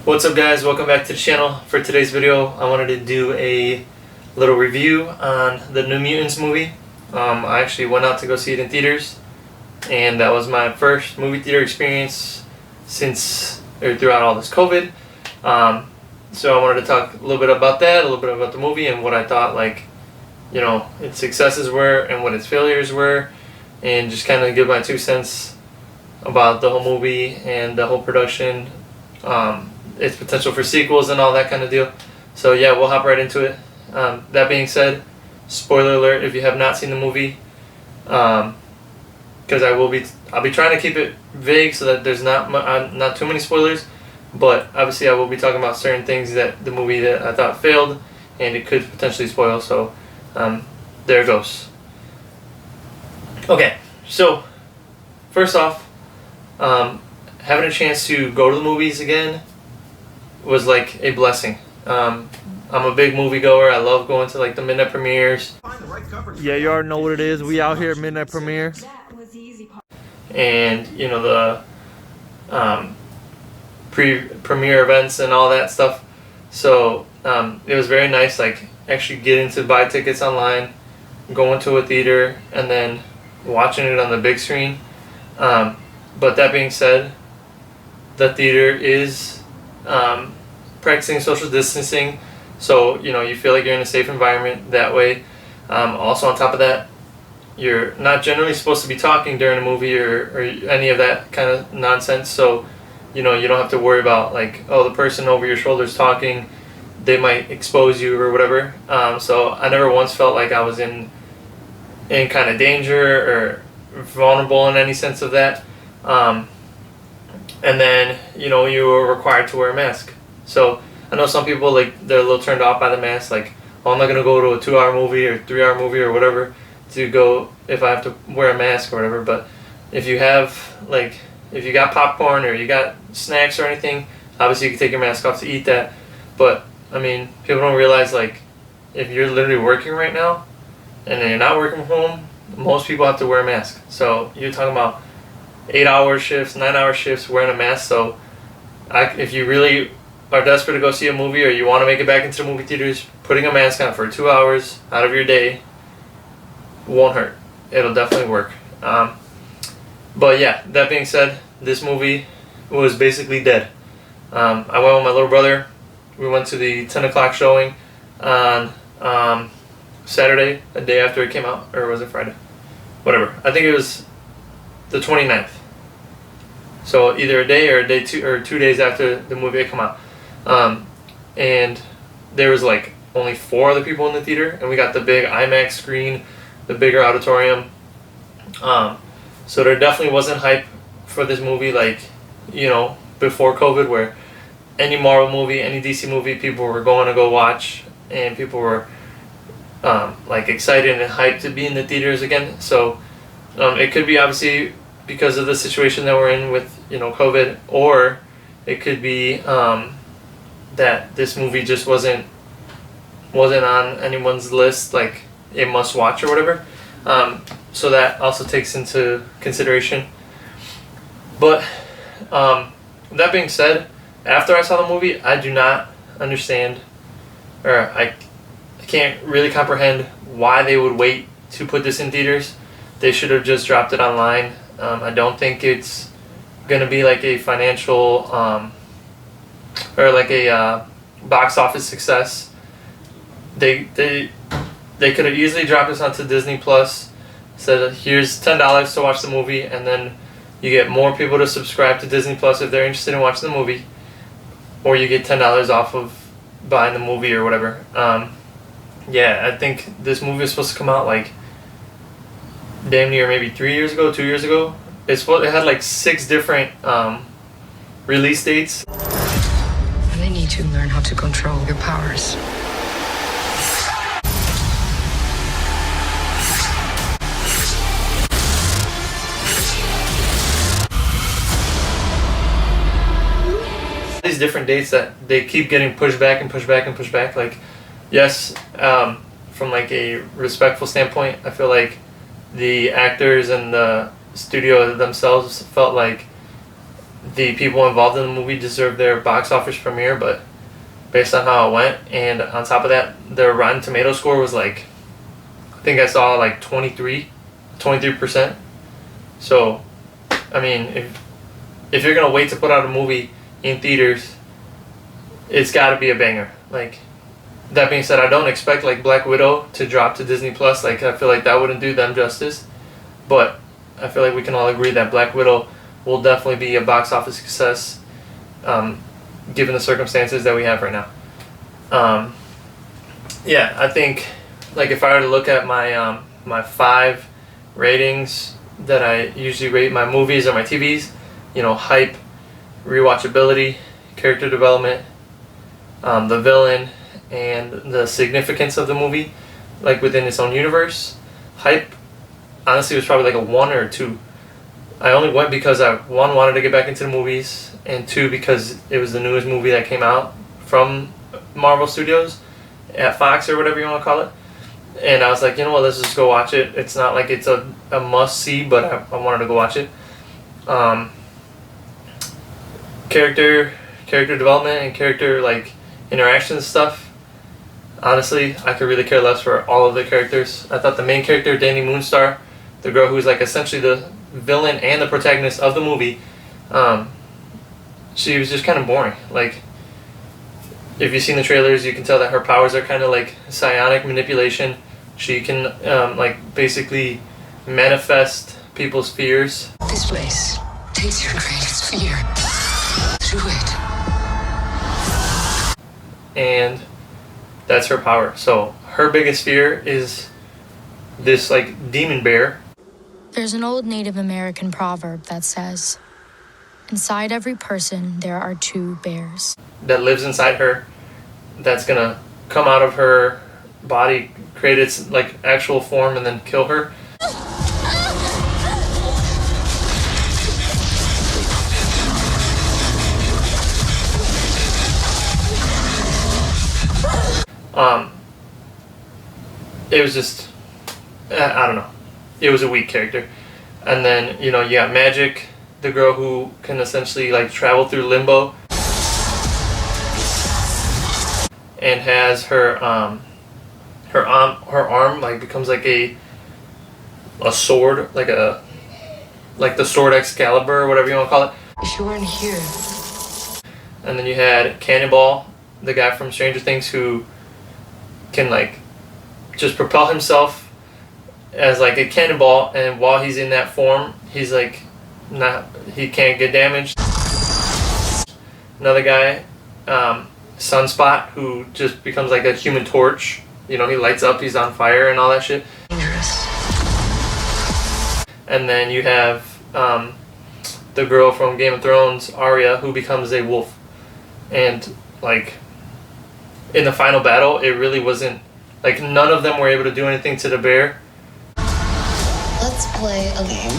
What's up guys, welcome back to the channel. For today's video I wanted to do a little review on the New Mutants movie. I actually went out to go see it in theaters, and that was my first movie theater experience throughout all this COVID. So I wanted to talk a little bit about that, a little bit about the movie and what I thought its successes were and what its failures were, and just kind of give my 2 cents about the whole movie and the whole production, its potential for sequels and all that kind of deal. So yeah, we'll hop right into it. That being said, spoiler alert if you have not seen the movie, because I'll be trying to keep it vague so that there's not too many spoilers. But obviously I will be talking about certain things that the movie that I thought failed and it could potentially spoil. So there it goes. Okay, so first off, having a chance to go to the movies again was like a blessing. I'm a big movie goer. I love going to like the midnight premieres. Yeah, you already know what it is. We out here at midnight premiere, and you know the premiere events and all that stuff. So it was very nice, like actually getting to buy tickets online, going to a theater, and then watching it on the big screen. But that being said, the theater is practicing social distancing, so you feel like you're in a safe environment that way. Also on top of that, you're not generally supposed to be talking during a movie or any of that kind of nonsense, so you don't have to worry about like, oh, the person over your shoulder is talking, they might expose you or whatever. So I never once felt like I was in kind of danger or vulnerable in any sense of that. And then you were required to wear a mask. So I know some people, like, they're a little turned off by the mask, like, oh, I'm not gonna go to a 2-hour movie or 3-hour movie or whatever to go if I have to wear a mask or whatever. But if you got popcorn or you got snacks or anything, obviously you can take your mask off to eat that. But I mean, people don't realize, like, if you're literally working right now and then you're not working from home, most people have to wear a mask. So you're talking about 8-hour shifts, 9-hour shifts wearing a mask. So if you really are desperate to go see a movie or you want to make it back into the movie theaters, putting a mask on for 2 hours out of your day won't hurt. It'll definitely work. But yeah, that being said, this movie was basically dead. I went with my little brother. We went to the 10 o'clock showing on Saturday, a day after it came out, or was it Friday? Whatever. I think it was the 29th. So either a day or a day 2 days after the movie had come out. And there was like only 4 other people in the theater, and we got the big IMAX screen, the bigger auditorium. So there definitely wasn't hype for this movie like, before COVID, where any Marvel movie, any DC movie, people were going to go watch, and people were like excited and hyped to be in the theaters again. So it could be obviously because of the situation that we're in with COVID, or it could be that this movie just wasn't on anyone's list, like a must watch or whatever. So that also takes into consideration. But that being said, after I saw the movie, I do not understand, or I can't really comprehend why they would wait to put this in theaters. They should have just dropped it online. I don't think it's gonna be like a financial or like a box office success. They could have easily dropped this onto Disney Plus, said here's $10 to watch the movie, and then you get more people to subscribe to Disney Plus if they're interested in watching the movie, or you get $10 off of buying the movie or whatever. Yeah, I think this movie was supposed to come out like damn near maybe 3 years ago, 2 years ago. It had like 6 different release dates. They need to learn how to control your powers. These different dates that they keep getting pushed back and pushed back and pushed back. Like, yes, from like a respectful standpoint, I feel like the actors and the studio themselves felt like the people involved in the movie deserve their box office premiere, but based on how it went, and on top of that, their Rotten Tomato score was like, I think I saw like 23%. So, I mean, if you're gonna wait to put out a movie in theaters, it's got to be a banger. Like, that being said, I don't expect like Black Widow to drop to Disney Plus. Like, I feel like that wouldn't do them justice. But I feel like we can all agree that Black Widow will definitely be a box office success, given the circumstances that we have right now. Yeah, I think, like, if I were to look at my my 5 ratings that I usually rate my movies or my TVs, hype, rewatchability, character development, the villain, and the significance of the movie, like within its own universe. Hype, honestly, was probably like a 1 or a 2. I only went because I, 1, wanted to get back into the movies, and 2, because it was the newest movie that came out from Marvel Studios at Fox or whatever you want to call it. And I was like, you know what, let's just go watch it. It's not like it's a must-see, but I wanted to go watch it. Character development and character, like, interaction stuff, honestly, I could really care less for all of the characters. I thought the main character, Danny Moonstar, the girl who's like essentially the villain and the protagonist of the movie, she was just kind of boring. Like, if you've seen the trailers, you can tell that her powers are kind of like psionic manipulation. She can like basically manifest people's fears. This place takes your greatest fear through it. And that's her power. So her biggest fear is this like demon bear. There's an old Native American proverb that says, inside every person there are 2 bears. That lives inside her, that's gonna come out of her body, create its like actual form, and then kill her. It was just, I don't know. It was a weak character. And then, you got Magic, the girl who can essentially like travel through limbo, and has her arm like becomes like a sword, like the sword Excalibur or whatever you want to call it. If you weren't here. And then you had Cannonball, the guy from Stranger Things, who can like just propel himself as like a cannonball, and while he's in that form, he's like he can't get damaged. Another guy, Sunspot, who just becomes like a Human Torch. He lights up, he's on fire and all that shit. Dangerous. And then you have the girl from Game of Thrones, Arya, who becomes a wolf. And like in the final battle, it really wasn't like, none of them were able to do anything to the bear. Let's play a game.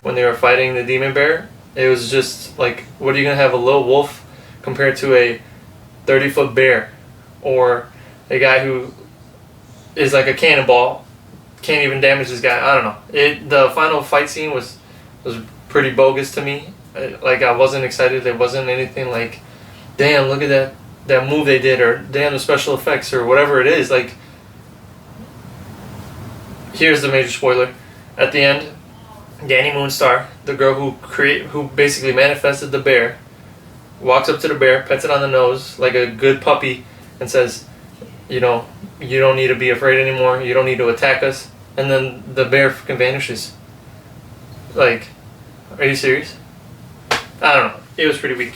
When they were fighting the demon bear, it was just like, what are you gonna have a little wolf compared to a 30-foot bear, or a guy who is like a cannonball, can't even damage this guy? I don't know. The final fight scene was pretty bogus to me. Like, I wasn't excited. There wasn't anything like, damn, look at that move they did, or damn, the special effects, or whatever it is. Like, here's the major spoiler. At the end, Danny Moonstar, the girl who basically manifested the bear, walks up to the bear, pets it on the nose like a good puppy, and says, you don't need to be afraid anymore. You don't need to attack us. And then the bear fucking vanishes. Like, are you serious? I don't know. It was pretty weak.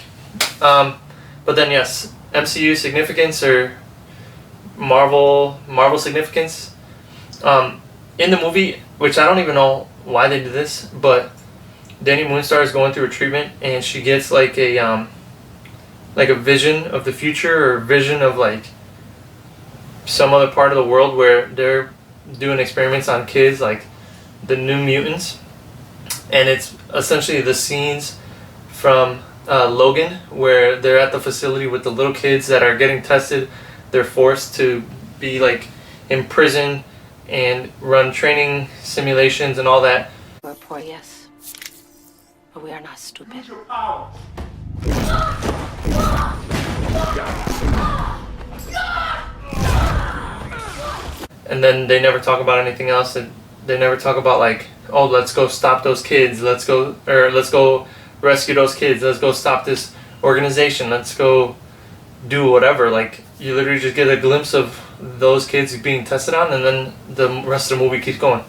But then yes, MCU significance, or Marvel significance. In the movie, which I don't even know why they did this, but Danny Moonstar is going through a treatment, and she gets like a vision of the future, or vision of like some other part of the world where they're doing experiments on kids, like the New Mutants. And it's essentially the scenes from Logan, where they're at the facility with the little kids that are getting tested. They're forced to be like in prison and run training simulations and all that. poor, yes. But we are not stupid. Use your power. And then they never talk about anything else. They never talk about like, oh, let's go stop those kids. Let's go rescue those kids. Let's go stop this organization. Let's go do whatever. Like, you literally just get a glimpse of those kids being tested on, and then the rest of the movie keeps going.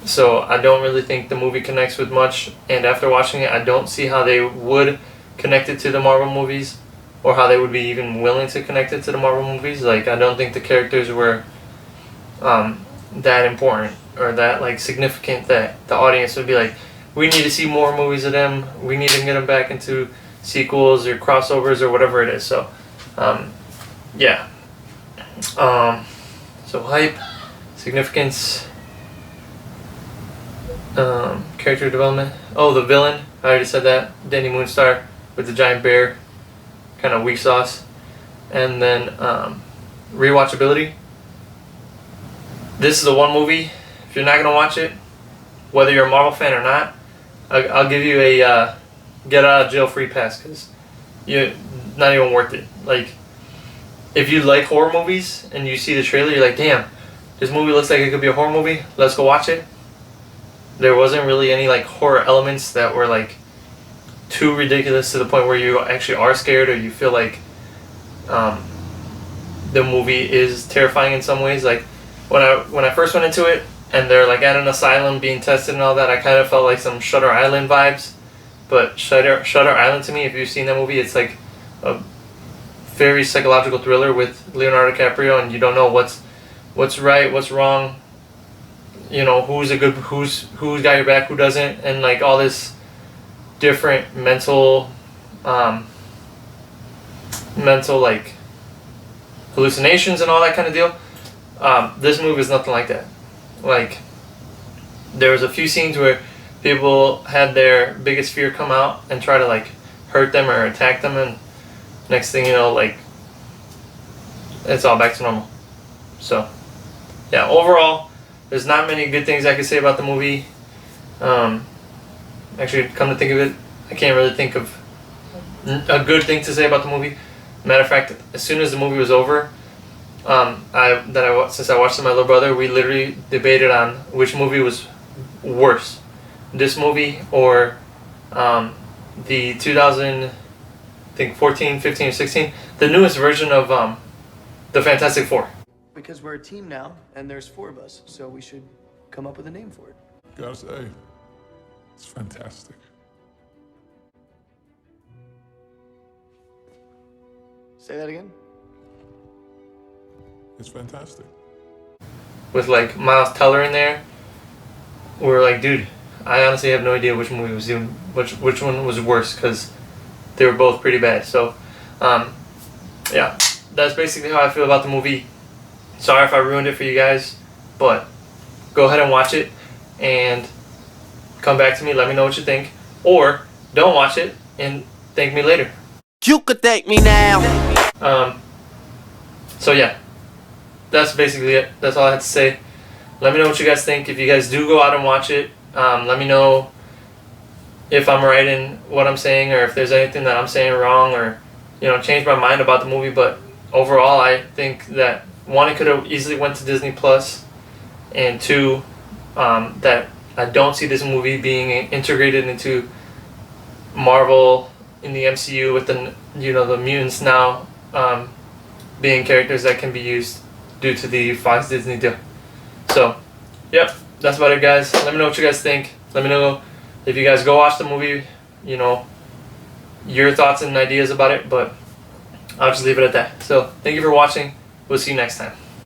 So I don't really think the movie connects with much, and after watching it, I don't see how they would connect it to the Marvel movies, or how they would be even willing to connect it to the Marvel movies. Like, I don't think the characters were that important or that like significant that the audience would be like, we need to see more movies of them. We need to get them back into sequels or crossovers or whatever it is. So, yeah. So hype, significance, character development. Oh, the villain. I already said that. Danny Moonstar with the giant bear, kind of weak sauce. And then rewatchability. This is the one movie, if you're not going to watch it, whether you're a Marvel fan or not, I'll give you a get out of jail free pass, because you're not even worth it. Like, if you like horror movies and you see the trailer, you're like, damn, this movie looks like it could be a horror movie, let's go watch it. There wasn't really any like horror elements that were like too ridiculous to the point where you actually are scared, or you feel like the movie is terrifying in some ways. Like, when I first went into it and they're like at an asylum being tested and all that, I kind of felt like some Shutter Island vibes. But Shutter Island, to me, if you've seen that movie, it's like a very psychological thriller with Leonardo DiCaprio, and you don't know what's right, what's wrong, you know, who's got your back, who doesn't, and like all this different mental like hallucinations and all that kind of deal. This movie is nothing like that. Like, there was a few scenes where people had their biggest fear come out and try to like hurt them or attack them, and next thing you know, like, it's all back to normal. So yeah, overall, there's not many good things I could say about the movie. Actually, come to think of it, I can't really think of a good thing to say about the movie. Matter of fact, as soon as the movie was over, since I watched it with my little brother, we literally debated on which movie was worse, this movie or the 2014, 15, or 16, the newest version of the Fantastic Four. Because we're a team now, and there's 4 of us, so we should come up with a name for it. Gotta say, it's fantastic. Say that again? It's fantastic. With like Miles Teller in there, we're like, dude, I honestly have no idea which movie was doing, which one was worse, because they were both pretty bad. So, yeah, that's basically how I feel about the movie. Sorry if I ruined it for you guys, but go ahead and watch it and come back to me. Let me know what you think, or don't watch it and thank me later. You could thank me now. So yeah, that's basically it. That's all I had to say. Let me know what you guys think. If you guys do go out and watch it, let me know if I'm right in what I'm saying, or if there's anything that I'm saying wrong, or, you know, change my mind about the movie. But overall, I think that, one, it could have easily went to Disney Plus, and 2, that I don't see this movie being integrated into Marvel in the MCU with the, you know, the mutants now being characters that can be used due to the Fox Disney deal. So, yep, that's about it, guys. Let me know what you guys think. Let me know if you guys go watch the movie, you know, your thoughts and ideas about it, but I'll just leave it at that. So, thank you for watching. We'll see you next time.